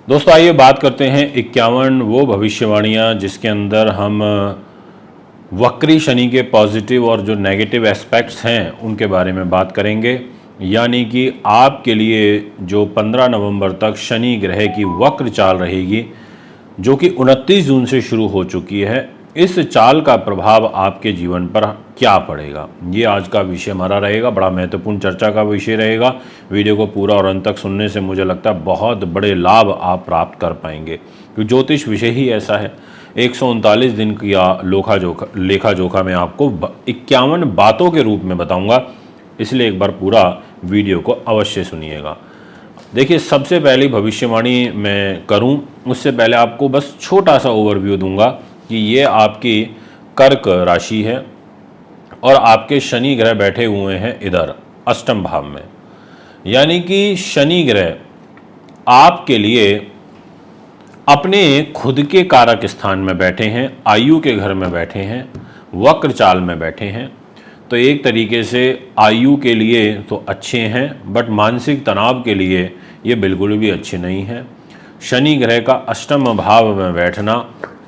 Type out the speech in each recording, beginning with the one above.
दोस्तों आइए बात करते हैं 51 वो भविष्यवाणियाँ जिसके अंदर हम वक्री शनि के पॉजिटिव और जो नेगेटिव एस्पेक्ट्स हैं उनके बारे में बात करेंगे। यानी कि आपके लिए जो 15 नवंबर तक शनि ग्रह की वक्र चाल रहेगी, जो कि 29 जून से शुरू हो चुकी है, इस चाल का प्रभाव आपके जीवन पर क्या पड़ेगा, ये आज का विषय हमारा रहेगा। बड़ा महत्वपूर्ण चर्चा का विषय रहेगा। वीडियो को पूरा और अंत तक सुनने से मुझे लगता है बहुत बड़े लाभ आप प्राप्त कर पाएंगे, क्योंकि ज्योतिष विषय ही ऐसा है। 139 दिन की लेखा जोखा मैं आपको 51 बातों के रूप में बताऊंगा, इसलिए एक बार पूरा वीडियो को अवश्य सुनिएगा। देखिए, सबसे पहली भविष्यवाणी मैं करूं उससे पहले आपको बस छोटा सा ओवरव्यू दूंगा कि ये आपकी कर्क राशि है और आपके शनि ग्रह बैठे हुए हैं इधर अष्टम भाव में। यानी कि शनि ग्रह आपके लिए अपने खुद के कारक स्थान में बैठे हैं, आयु के घर में बैठे हैं, वक्र चाल में बैठे हैं। तो एक तरीके से आयु के लिए तो अच्छे हैं, बट मानसिक तनाव के लिए ये बिल्कुल भी अच्छे नहीं हैं। शनि ग्रह का अष्टम भाव में बैठना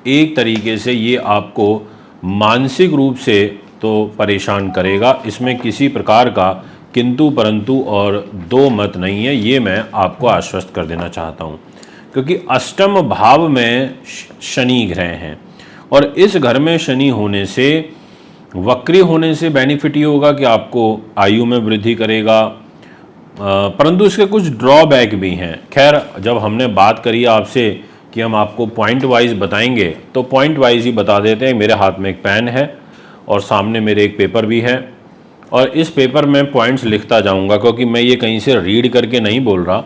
एक तरीके से ये आपको मानसिक रूप से तो परेशान करेगा, इसमें किसी प्रकार का किंतु परंतु और दो मत नहीं है, ये मैं आपको आश्वस्त कर देना चाहता हूँ। क्योंकि अष्टम भाव में शनि ग्रह हैं और इस घर में शनि होने से, वक्री होने से बेनिफिट ये होगा कि आपको आयु में वृद्धि करेगा, परंतु इसके कुछ ड्रॉबैक भी हैं। खैर, जब हमने बात करी आपसे कि हम आपको पॉइंट वाइज बताएंगे तो पॉइंट वाइज ही बता देते हैं। मेरे हाथ में एक पेन है और सामने मेरे एक पेपर भी है और इस पेपर में पॉइंट्स लिखता जाऊंगा, क्योंकि मैं ये कहीं से रीड करके नहीं बोल रहा,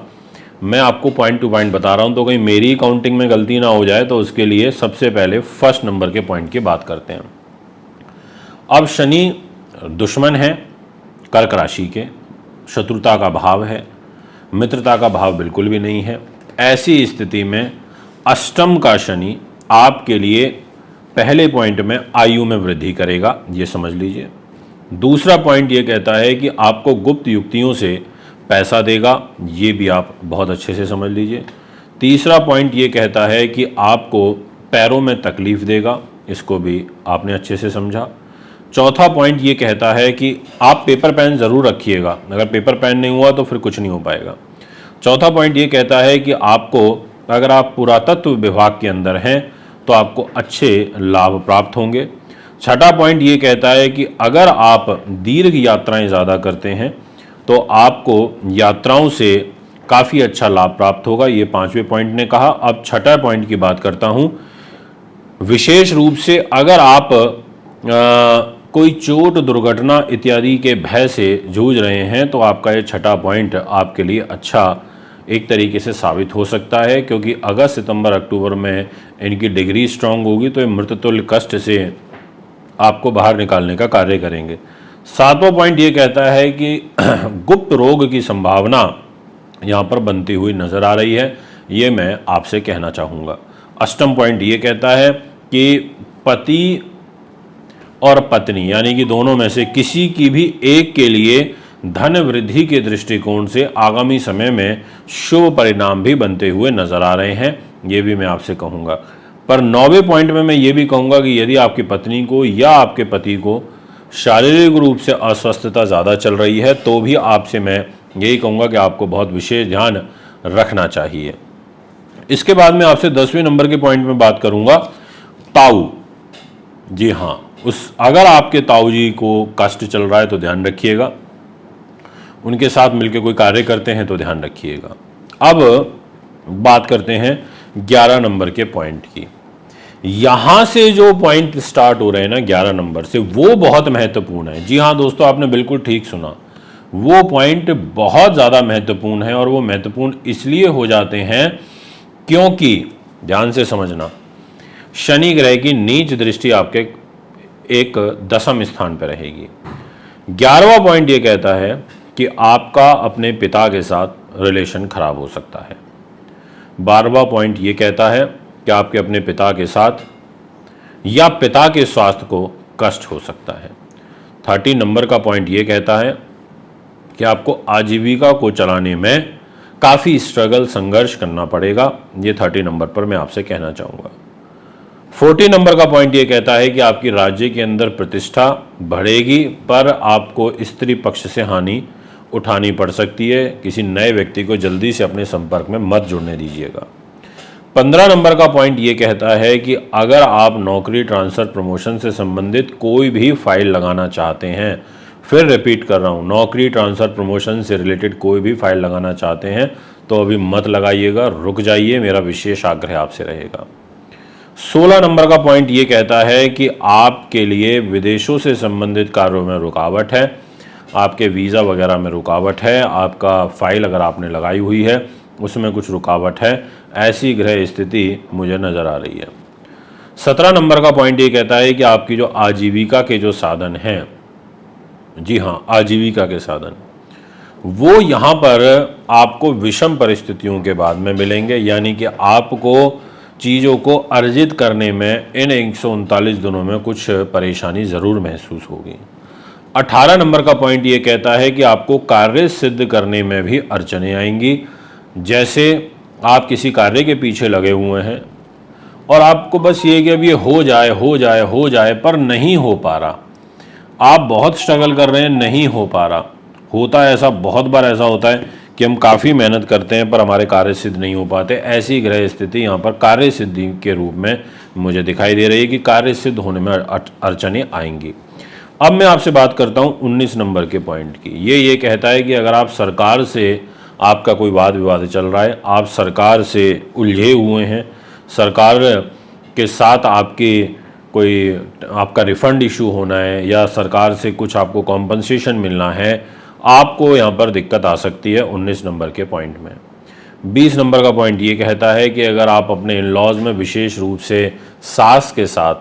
मैं आपको पॉइंट टू पॉइंट बता रहा हूं। तो कहीं मेरी काउंटिंग में गलती ना हो जाए, तो उसके लिए सबसे पहले फर्स्ट नंबर के पॉइंट की बात करते हैं। अब शनि दुश्मन है कर्क राशि के, शत्रुता का भाव है, मित्रता का भाव बिल्कुल भी नहीं है। ऐसी स्थिति में अष्टम का शनि आपके लिए पहले पॉइंट में आयु में वृद्धि करेगा, ये समझ लीजिए। दूसरा पॉइंट ये कहता है कि आपको गुप्त युक्तियों से पैसा देगा, ये भी आप बहुत अच्छे से समझ लीजिए। तीसरा पॉइंट ये कहता है कि आपको पैरों में तकलीफ देगा, इसको भी आपने अच्छे से समझा। चौथा पॉइंट ये कहता है कि आप पेपर पेन ज़रूर रखिएगा, अगर पेपर पेन नहीं हुआ तो फिर कुछ नहीं हो पाएगा। चौथा पॉइंट ये कहता है कि आपको, अगर आप पुरातत्व विभाग के अंदर हैं तो आपको अच्छे लाभ प्राप्त होंगे। छठा पॉइंट ये कहता है कि अगर आप दीर्घ यात्राएं ज़्यादा करते हैं तो आपको यात्राओं से काफ़ी अच्छा लाभ प्राप्त होगा, ये पांचवें पॉइंट ने कहा। अब छठा पॉइंट की बात करता हूँ। विशेष रूप से अगर आप कोई चोट, दुर्घटना इत्यादि के भय से जूझ रहे हैं तो आपका ये छठा पॉइंट आपके लिए अच्छा एक तरीके से साबित हो सकता है, क्योंकि अगस्त, सितंबर, अक्टूबर में इनकी डिग्री स्ट्रांग होगी तो ये मृततुल्य कष्ट से आपको बाहर निकालने का कार्य करेंगे। सातवां पॉइंट ये कहता है कि गुप्त रोग की संभावना यहाँ पर बनती हुई नजर आ रही है, ये मैं आपसे कहना चाहूँगा। अष्टम पॉइंट ये कहता है कि पति और पत्नी यानी कि दोनों में से किसी की भी एक के लिए धन वृद्धि के दृष्टिकोण से आगामी समय में शुभ परिणाम भी बनते हुए नजर आ रहे हैं, ये भी मैं आपसे कहूँगा। पर नौवें पॉइंट में मैं ये भी कहूँगा कि यदि आपकी पत्नी को या आपके पति को शारीरिक रूप से अस्वस्थता ज़्यादा चल रही है तो भी आपसे मैं यही कहूँगा कि आपको बहुत विशेष ध्यान रखना चाहिए। इसके बाद मैं आपसे 10वें नंबर के पॉइंट में बात करूँगा, ताऊ। जी हाँ, अगर आपके ताऊ जी को कष्ट चल रहा है तो ध्यान रखिएगा, उनके साथ मिलकर कोई कार्य करते हैं तो ध्यान रखिएगा। अब बात करते हैं 11 नंबर के पॉइंट की। यहां से जो पॉइंट स्टार्ट हो रहे हैं ना 11 नंबर से, वो बहुत महत्वपूर्ण है। जी हाँ दोस्तों, आपने बिल्कुल ठीक सुना, वो पॉइंट बहुत ज़्यादा महत्वपूर्ण है। और वो महत्वपूर्ण इसलिए हो जाते हैं क्योंकि, ध्यान से समझना, शनि ग्रह की नीच दृष्टि आपके एक दशम स्थान पर रहेगी। 11वां पॉइंट ये कहता है कि आपका अपने पिता के साथ रिलेशन खराब हो सकता है। 12वां पॉइंट ये कहता है कि आपके अपने पिता के साथ या पिता के स्वास्थ्य को कष्ट हो सकता है। 13 नंबर का पॉइंट ये कहता है कि आपको आजीविका को चलाने में काफ़ी स्ट्रगल संघर्ष करना पड़ेगा। ये 30 नंबर पर मैं आपसे कहना चाहूँगा। 40 नंबर का पॉइंट ये कहता है कि आपकी राज्य के अंदर प्रतिष्ठा बढ़ेगी, पर आपको स्त्री पक्ष से हानि उठानी पड़ सकती है। किसी नए व्यक्ति को जल्दी से अपने संपर्क में मत जुड़ने दीजिएगा। 15 नंबर का पॉइंट ये कहता है कि अगर आप नौकरी, ट्रांसफ़र, प्रमोशन से संबंधित कोई भी फाइल लगाना चाहते हैं, फिर रिपीट कर रहा हूँ, नौकरी, ट्रांसफ़र, प्रमोशन से रिलेटेड कोई भी फाइल लगाना चाहते हैं तो अभी मत लगाइएगा, रुक जाइए, मेरा विशेष आग्रह आपसे रहेगा। 16 नंबर का पॉइंट ये कहता है कि आपके लिए विदेशों से संबंधित कार्यों में रुकावट है, आपके वीज़ा वगैरह में रुकावट है, आपका फाइल अगर आपने लगाई हुई है उसमें कुछ रुकावट है, ऐसी ग्रह स्थिति मुझे नज़र आ रही है। 17 नंबर का पॉइंट ये कहता है कि आपकी जो आजीविका के जो साधन हैं, जी हाँ, आजीविका के साधन, वो यहाँ पर आपको विषम परिस्थितियों के बाद में मिलेंगे, यानी कि आपको चीज़ों को अर्जित करने में इन 139 दिनों में कुछ परेशानी ज़रूर महसूस होगी। 18 नंबर का पॉइंट ये कहता है कि आपको कार्य सिद्ध करने में भी अड़चनें आएंगी। जैसे आप किसी कार्य के पीछे लगे हुए हैं और आपको बस ये कि अब ये हो जाए हो जाए हो जाए, पर नहीं हो पा रहा। आप बहुत स्ट्रगल कर रहे हैं, नहीं हो पा रहा। होता है ऐसा, बहुत बार ऐसा होता है कि हम काफ़ी मेहनत करते हैं पर हमारे कार्य सिद्ध नहीं हो पाते। ऐसी ग्रह स्थिति यहाँ पर कार्य सिद्धि के रूप में मुझे दिखाई दे रही है कि कार्य सिद्ध होने में अड़चनें आएंगी। अब मैं आपसे बात करता हूँ 19 नंबर के पॉइंट की। ये कहता है कि अगर आप सरकार से, आपका कोई वाद विवाद चल रहा है, आप सरकार से उलझे हुए हैं, सरकार के साथ आपका रिफंड इशू होना है या सरकार से कुछ आपको कॉम्पनसेशन मिलना है, आपको यहाँ पर दिक्कत आ सकती है 19 नंबर के पॉइंट में। 20 नंबर का पॉइंट ये कहता है कि अगर आप अपने इन लॉज में, विशेष रूप से सास के साथ,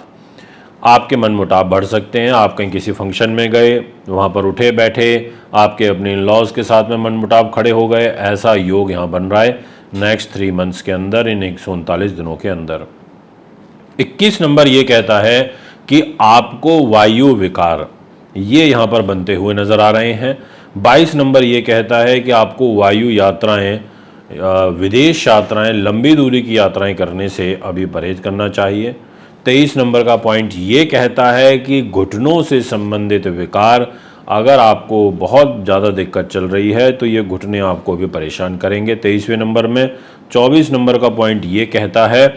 आपके मनमुटाव बढ़ सकते हैं। आप कहीं किसी फंक्शन में गए, वहाँ पर उठे बैठे आपके अपने इन लॉज के साथ में मनमुटाव खड़े हो गए, ऐसा योग यहाँ बन रहा है नेक्स्ट 3 मंथ्स के अंदर, इन 139 दिनों के अंदर। 21 नंबर ये कहता है कि आपको वायु विकार ये यहाँ पर बनते हुए नज़र आ रहे हैं। 22 नंबर ये कहता है कि आपको वायु यात्राएं, विदेश यात्राएं, लंबी दूरी की यात्राएं करने से अभी परहेज करना चाहिए। 23 नंबर का पॉइंट ये कहता है कि घुटनों से संबंधित विकार, अगर आपको बहुत ज़्यादा दिक्कत चल रही है तो ये घुटने आपको भी परेशान करेंगे 23वें नंबर में। 24 नंबर का पॉइंट ये कहता है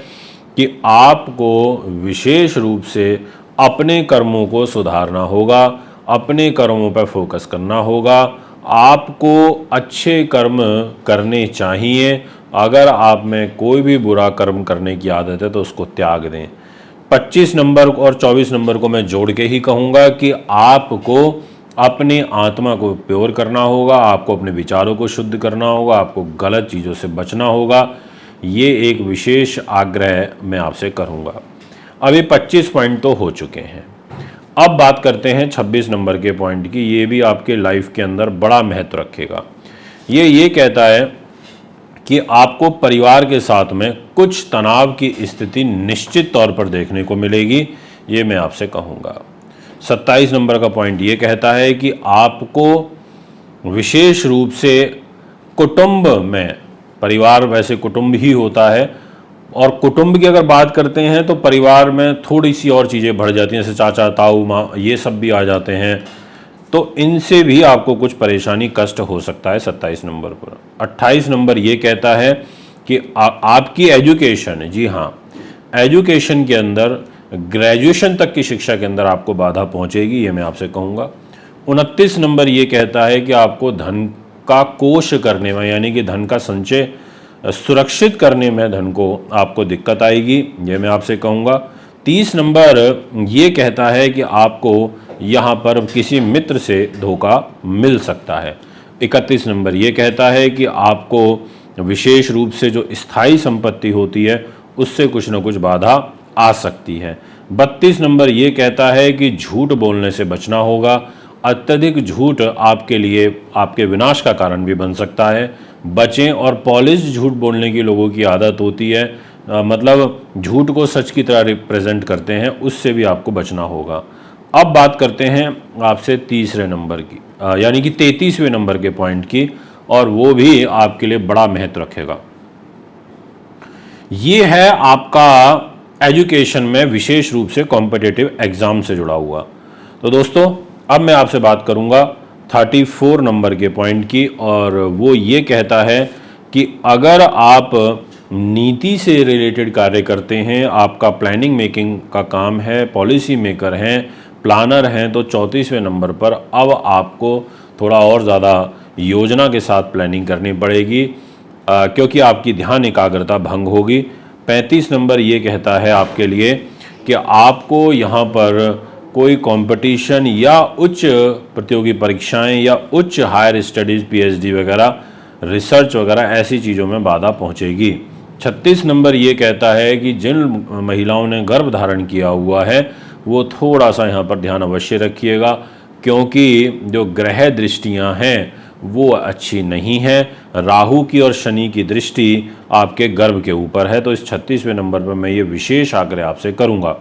कि आपको विशेष रूप से अपने कर्मों को सुधारना होगा, अपने कर्मों पर फोकस करना होगा, आपको अच्छे कर्म करने चाहिए। अगर आप में कोई भी बुरा कर्म करने की आदत है तो उसको त्याग दें। 25 नंबर और 24 नंबर को मैं जोड़ के ही कहूँगा कि आपको अपने आत्मा को प्योर करना होगा, आपको अपने विचारों को शुद्ध करना होगा, आपको गलत चीज़ों से बचना होगा। ये एक विशेष आग्रह मैं आपसे करूँगा। अब ये 25 पॉइंट तो हो चुके हैं। अब बात करते हैं 26 नंबर के पॉइंट की। ये भी आपके लाइफ के अंदर बड़ा महत्व रखेगा। ये कहता है कि आपको परिवार के साथ में कुछ तनाव की स्थिति निश्चित तौर पर देखने को मिलेगी, ये मैं आपसे कहूँगा। 27 नंबर का पॉइंट ये कहता है कि आपको विशेष रूप से कुटुंब में, परिवार वैसे कुटुंब ही होता है, और कुटुंब की अगर बात करते हैं तो परिवार में थोड़ी सी और चीज़ें बढ़ जाती हैं, जैसे चाचा, ताऊ, माँ, ये सब भी आ जाते हैं, तो इनसे भी आपको कुछ परेशानी, कष्ट हो सकता है 27 नंबर पर। 28 नंबर ये कहता है कि आपकी एजुकेशन, जी हाँ, एजुकेशन के अंदर ग्रेजुएशन तक की शिक्षा के अंदर आपको बाधा पहुंचेगी, ये मैं आपसे कहूँगा। 29 नंबर ये कहता है कि आपको धन का कोष करने में, यानी कि धन का संचय सुरक्षित करने में धन को आपको दिक्कत आएगी, ये मैं आपसे कहूँगा। 30 नंबर ये कहता है कि आपको यहाँ पर किसी मित्र से धोखा मिल सकता है। 31 नंबर ये कहता है कि आपको विशेष रूप से जो स्थायी संपत्ति होती है उससे कुछ न कुछ बाधा आ सकती है। 32 नंबर ये कहता है कि झूठ बोलने से बचना होगा। अत्यधिक झूठ आपके लिए आपके विनाश का कारण भी बन सकता है, बचें। और पॉलिश झूठ बोलने की लोगों की आदत होती है, मतलब झूठ को सच की तरह रिप्रेजेंट करते हैं, उससे भी आपको बचना होगा। अब बात करते हैं आपसे तीसरे नंबर की, यानी कि 33वें नंबर के पॉइंट की। और वो भी आपके लिए बड़ा महत्व रखेगा। ये है आपका एजुकेशन में विशेष रूप से कॉम्पिटिटिव एग्जाम से जुड़ा हुआ। तो दोस्तों अब मैं आपसे बात करूंगा 34 नंबर के पॉइंट की, और वो ये कहता है कि अगर आप नीति से रिलेटेड कार्य करते हैं, आपका प्लानिंग मेकिंग का काम है, पॉलिसी मेकर हैं, प्लानर हैं, तो 34वें नंबर पर अब आपको थोड़ा और ज़्यादा योजना के साथ प्लानिंग करनी पड़ेगी, क्योंकि आपकी ध्यान एकाग्रता भंग होगी। 35 नंबर ये कहता है आपके लिए कि आपको यहाँ पर कोई कंपटीशन या उच्च प्रतियोगी परीक्षाएं या उच्च हायर स्टडीज़ पीएचडी वगैरह, रिसर्च वगैरह ऐसी चीज़ों में बाधा पहुँचेगी। 36 नंबर ये कहता है कि जिन महिलाओं ने गर्भ धारण किया हुआ है वो थोड़ा सा यहाँ पर ध्यान अवश्य रखिएगा, क्योंकि जो ग्रह दृष्टियाँ हैं वो अच्छी नहीं है। राहु की और शनि की दृष्टि आपके गर्भ के ऊपर है, तो इस 36वें नंबर पर मैं ये विशेष आग्रह आपसे करूंगा।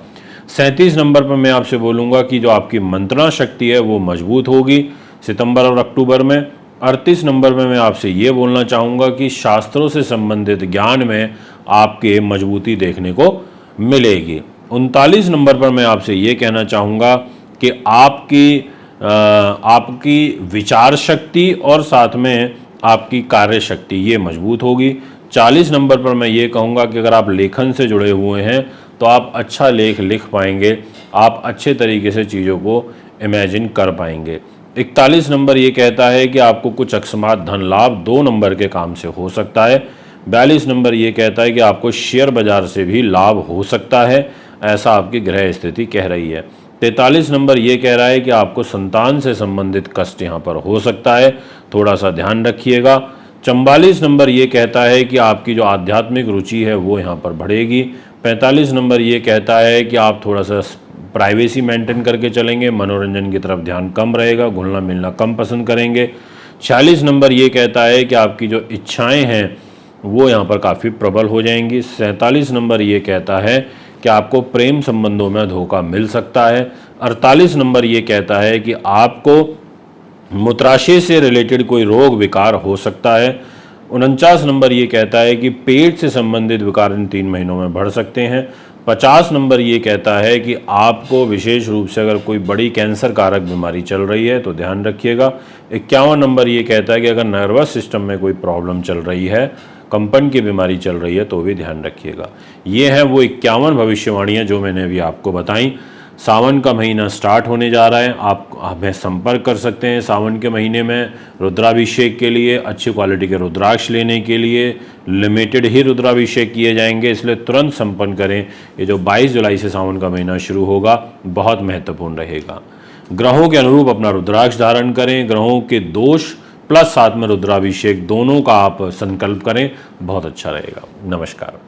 37 नंबर पर मैं आपसे बोलूँगा कि जो आपकी मंत्रणा शक्ति है वो मजबूत होगी सितंबर और अक्टूबर में। 38 नंबर में मैं आपसे ये बोलना चाहूँगा कि शास्त्रों से संबंधित ज्ञान में आपके मजबूती देखने को मिलेगी। 39 नंबर पर मैं आपसे ये कहना चाहूँगा कि आपकी विचार शक्ति और साथ में आपकी कार्य शक्ति ये मजबूत होगी। 40 नंबर पर मैं ये कहूँगा कि अगर आप लेखन से जुड़े हुए हैं तो आप अच्छा लेख लिख पाएंगे, आप अच्छे तरीके से चीज़ों को इमेजिन कर पाएंगे। 41 नंबर ये कहता है कि आपको कुछ अकस्मात धन लाभ 2 नंबर के काम से हो सकता है। 42 नंबर ये कहता है कि आपको शेयर बाजार से भी लाभ हो सकता है, ऐसा आपकी ग्रह स्थिति कह रही है। 43 नंबर ये कह रहा है कि आपको संतान से संबंधित कष्ट यहाँ पर हो सकता है, थोड़ा सा ध्यान रखिएगा। 44 नंबर ये कहता है कि आपकी जो आध्यात्मिक रुचि है वो यहाँ पर बढ़ेगी। 45 नंबर ये कहता है कि आप थोड़ा सा प्राइवेसी मेंटेन करके चलेंगे, मनोरंजन की तरफ ध्यान कम रहेगा, घुलना मिलना कम पसंद करेंगे। 46 नंबर ये कहता है कि आपकी जो इच्छाएं हैं वो यहाँ पर काफ़ी प्रबल हो जाएंगी। 47 नंबर ये कहता है कि आपको प्रेम संबंधों में धोखा मिल सकता है। 48 नंबर ये कहता है कि आपको मूत्राशय से रिलेटेड कोई रोग विकार हो सकता है। 49 नंबर ये कहता है कि पेट से संबंधित विकार इन 3 महीनों में बढ़ सकते हैं। 50 नंबर ये कहता है कि आपको विशेष रूप से अगर कोई बड़ी कैंसर कारक बीमारी चल रही है तो ध्यान रखिएगा। 51 नंबर ये कहता है कि अगर नर्वस सिस्टम में कोई प्रॉब्लम चल रही है, कंपन की बीमारी चल रही है, तो भी ध्यान रखिएगा। ये हैं वो 51 भविष्यवाणियाँ जो मैंने अभी आपको बताई। सावन का महीना स्टार्ट होने जा रहा है, आप हमें संपर्क कर सकते हैं सावन के महीने में रुद्राभिषेक के लिए, अच्छी क्वालिटी के रुद्राक्ष लेने के लिए। लिमिटेड ही रुद्राभिषेक किए जाएंगे, इसलिए तुरंत संपन्न करें। ये जो 22 जुलाई से सावन का महीना शुरू होगा बहुत महत्वपूर्ण रहेगा। ग्रहों के अनुरूप अपना रुद्राक्ष धारण करें, ग्रहों के दोष प्लस साथ में रुद्राभिषेक दोनों का आप संकल्प करें, बहुत अच्छा रहेगा। नमस्कार।